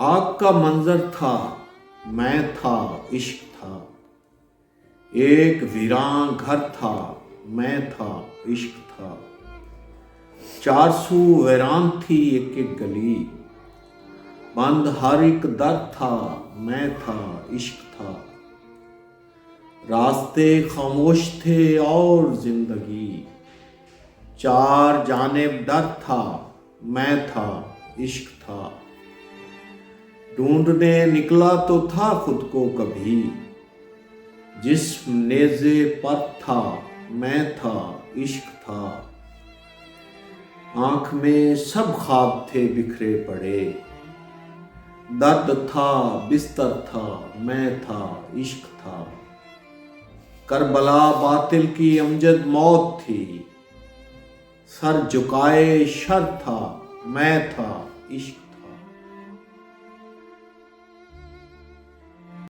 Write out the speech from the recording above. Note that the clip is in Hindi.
आग का मंजर था, मैं था, इश्क था। एक वीरान घर था, मैं था, इश्क था। 400 वीरान थी एक एक गली, बंद हर एक दर था, मैं था, इश्क था। रास्ते खामोश थे और जिंदगी, चार जानिब डर था, मैं था, इश्क था। ढूंढने निकला तो था खुद को कभी, जिस्म नेज़े पर था, मैं था, इश्क था। आंख में सब ख्वाब थे बिखरे पड़े, दर्द था, बिस्तर था, मैं था, इश्क था। करबला बातिल की अमजद मौत थी, सर झुकाए शर था, मैं था, इश्क